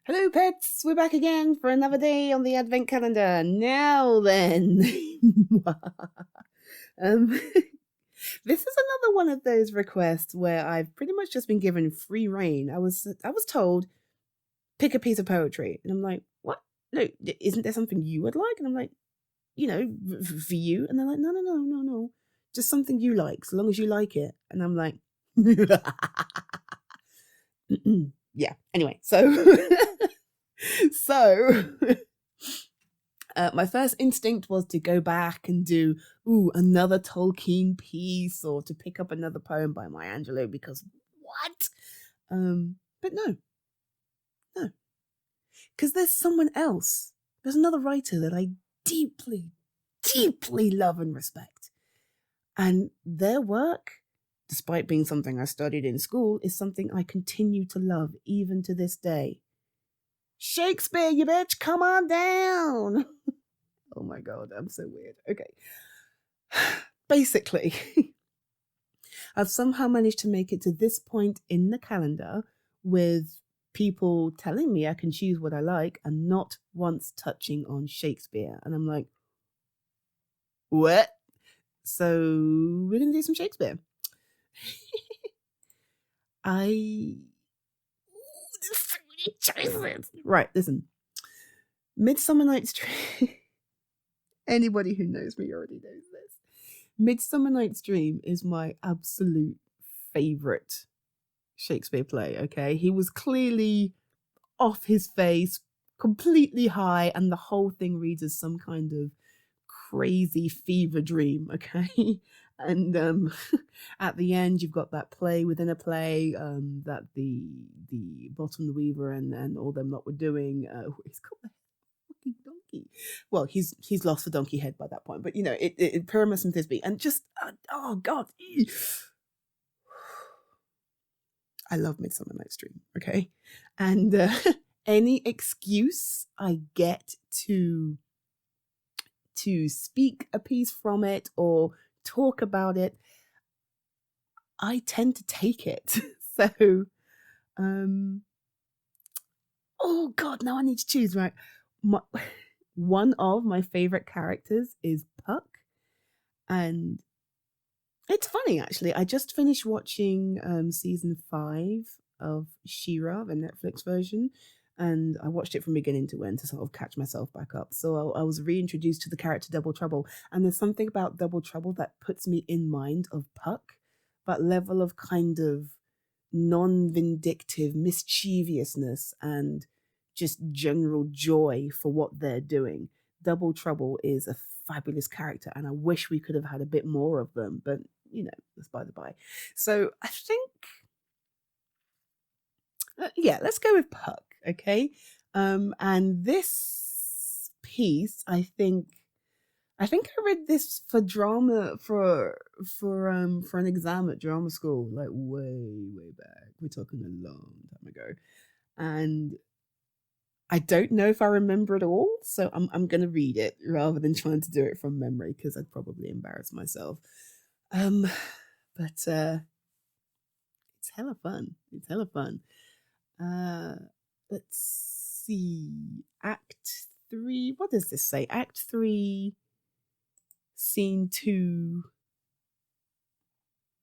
Hello, pets. We're back again for another day on the Advent calendar. Now then, um, this is another one of those requests where I've pretty much just been given free reign. I was told pick a piece of poetry, and I'm like, what? No, isn't there something you would like? And I'm like, for you. And they're like, no, just something you like, so long as you like it. And I'm like, yeah. Anyway, so. So my first instinct was to go back and do another Tolkien piece or to pick up another poem by Maya Angelou because what? But no, because there's someone else. There's another writer that I deeply, deeply love and respect, and their work, despite being something I studied in school, is something I continue to love even to this day. Shakespeare, you bitch, come on down. Oh my God, I'm so weird. Okay. Basically, I've somehow managed to make it to this point in the calendar with people telling me I can choose what I like and not once touching on Shakespeare. And I'm like, what? So we're going to do some Shakespeare. Choices. Right, listen. Midsummer Night's Dream. Anybody who knows me already knows this. Midsummer Night's Dream is my absolute favorite Shakespeare play, okay? He was clearly off his face, completely high, and the whole thing reads as some kind of crazy fever dream, okay? And at the end, you've got that play within a play that the Bottom the Weaver and all them lot were doing. He's got the fucking donkey. Well, he's lost the donkey head by that point, but it Pyramus and Thisbe, and just oh God, I love Midsummer Night's Dream. Okay, and any excuse I get to speak a piece from it or talk about it, I tend to take it. So, oh God, now I need to choose, right? One of my favorite characters is Puck, and it's funny actually. I just finished watching season 5 of She-Ra, the Netflix version, and I watched it from beginning to end to sort of catch myself back up. So I was reintroduced to the character Double Trouble, and there's something about Double Trouble that puts me in mind of Puck, that level of kind of non-vindictive mischievousness and just general joy for what they're doing. Double Trouble is a fabulous character, and I wish we could have had a bit more of them, but that's by the by. So I think let's go with Puck, okay? And this piece, I think I read this for drama for an exam at drama school, like way back. We're talking a long time ago, and I don't know if I remember it all, so I'm gonna read it rather than trying to do it from memory because I'd probably embarrass myself. But it's hella fun. It's hella fun. Let's see. Act 3. What does this say? Act 3, Scene 2,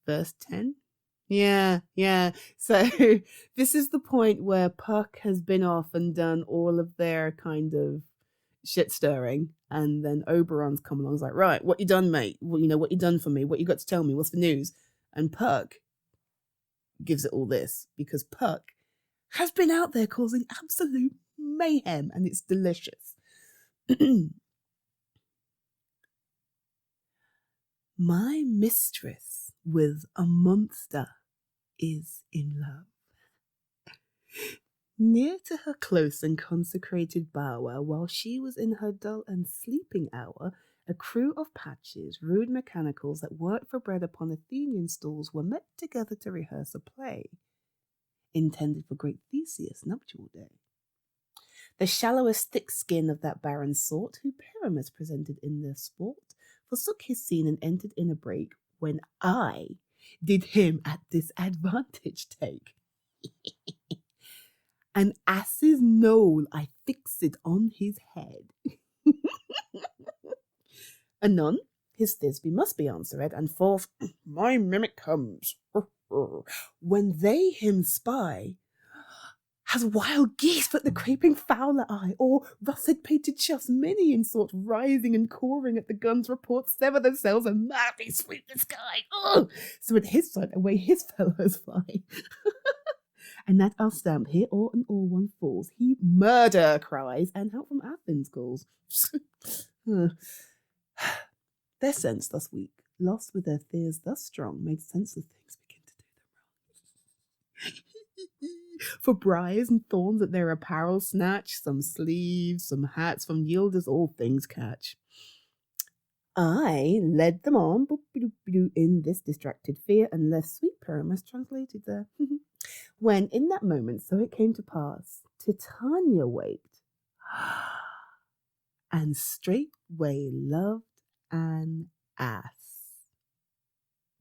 verse 10. Yeah. So this is the point where Puck has been off and done all of their kind of shit stirring, and then Oberon's come along. He's like, right, what you done, mate? Well, what you done for me? What you got to tell me? What's the news? And Puck gives it all this because Puck has been out there causing absolute mayhem, and it's delicious. My mistress with a monster is in love. Near to her close and consecrated bower, while she was in her dull and sleeping hour, a crew of patches, rude mechanicals that worked for bread upon Athenian stalls, were met together to rehearse a play intended for great Theseus' nuptial day. The shallowest thick skin of that barren sort, who Pyramus presented in their sport, forsook his scene and entered in a break, when I did him at disadvantage take. An ass's knoll I fixed on his head. Anon, his Thisbe must be answered, and forth my mimic comes. When they him spy, has wild geese but the creeping fowler eye, or russet painted choughs many in sort rising and cawing at the gun's report, sever themselves and madly sweep the sky. So at his side away his fellows fly. And that our stamp here o'er and all one falls. He murder cries, and help from Athens calls. Their sense thus weak, lost with their fears thus strong, made senseless things begin to do them wrong. For briars and thorns at their apparel snatch, some sleeves, some hats, from yielders all things catch. I led them on in this distracted fear, and left sweet Pyramus translated there. When in that moment so it came to pass, Titania waked, and straightway loved an ass.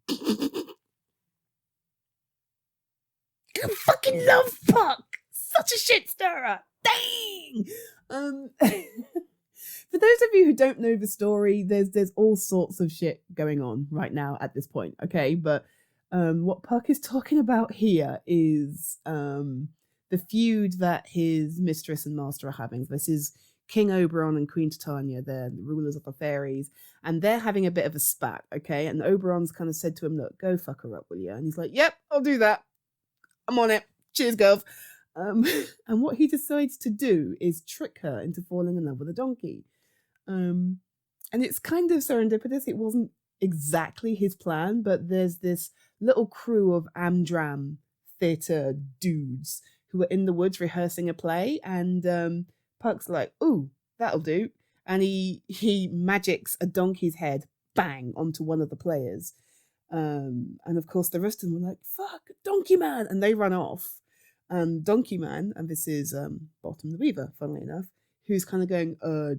I fucking love Puck. Such a shit stirrer. Dang. For those of you who don't know the story, there's all sorts of shit going on right now at this point. Okay, but what Puck is talking about here is the feud that his mistress and master are having. This is King Oberon and Queen Titania. They're the rulers of the fairies, and they're having a bit of a spat. Okay, and Oberon's kind of said to him, "Look, go fuck her up, will you?" And he's like, "Yep, I'll do that. I'm on it. Cheers, girl." And what he decides to do is trick her into falling in love with a donkey. And it's kind of serendipitous. It wasn't exactly his plan, but there's this little crew of Amdram theatre dudes who are in the woods rehearsing a play, and Puck's like, "Ooh, that'll do." And he magics a donkey's head, bang, onto one of the players. And of course the rest of them were like, "Fuck, Donkey Man," and they run off. Donkey Man, and this is Bottom the Weaver, funnily enough, who's kind of going,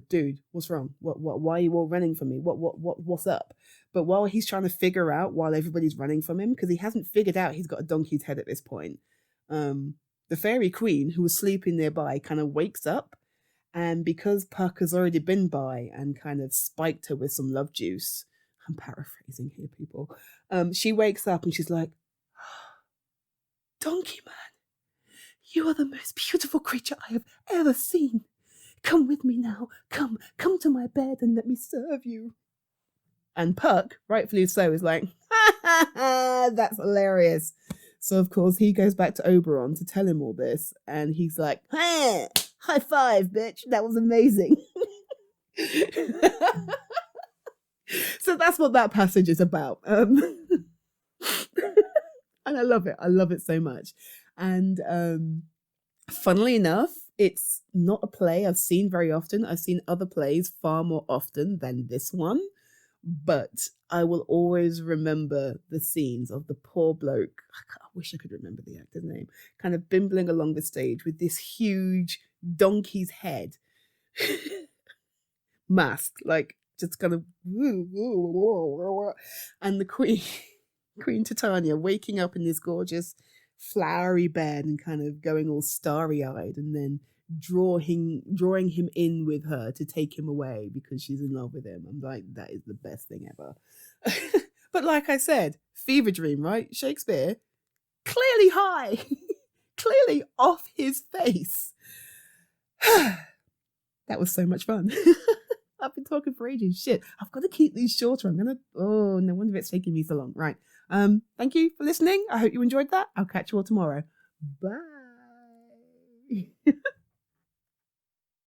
"Dude, what's wrong? What? Why are you all running from me? What's up?" But while he's trying to figure out, while everybody's running from him, because he hasn't figured out he's got a donkey's head at this point, the fairy queen, who was sleeping nearby, kind of wakes up, and because Puck has already been by and kind of spiked her with some love juice, I'm paraphrasing here, people, she wakes up and she's like, "Donkey Man, you are the most beautiful creature I have ever seen. Come with me now. Come to my bed and let me serve you." And Puck, rightfully so, is like, "That's hilarious." So, of course, he goes back to Oberon to tell him all this. And he's like, "Hey, high five, bitch. That was amazing." So that's what that passage is about. And I love it. I love it so much. And funnily enough, it's not a play I've seen very often. I've seen other plays far more often than this one. But I will always remember the scenes of the poor bloke. I wish I could remember the actor's name. Kind of bimbling along the stage with this huge donkey's head. Mask, like just kind of, and the Queen Titania waking up in this gorgeous flowery bed and kind of going all starry-eyed, and then drawing him in with her to take him away because she's in love with him. I'm like, that is the best thing ever. But like I said, fever dream, right? Shakespeare, clearly high, clearly off his face. That was so much fun. I've been talking for ages. Shit, I've got to keep these shorter. No wonder it's taking me so long. Right. Thank you for listening. I hope you enjoyed that. I'll catch you all tomorrow. Bye.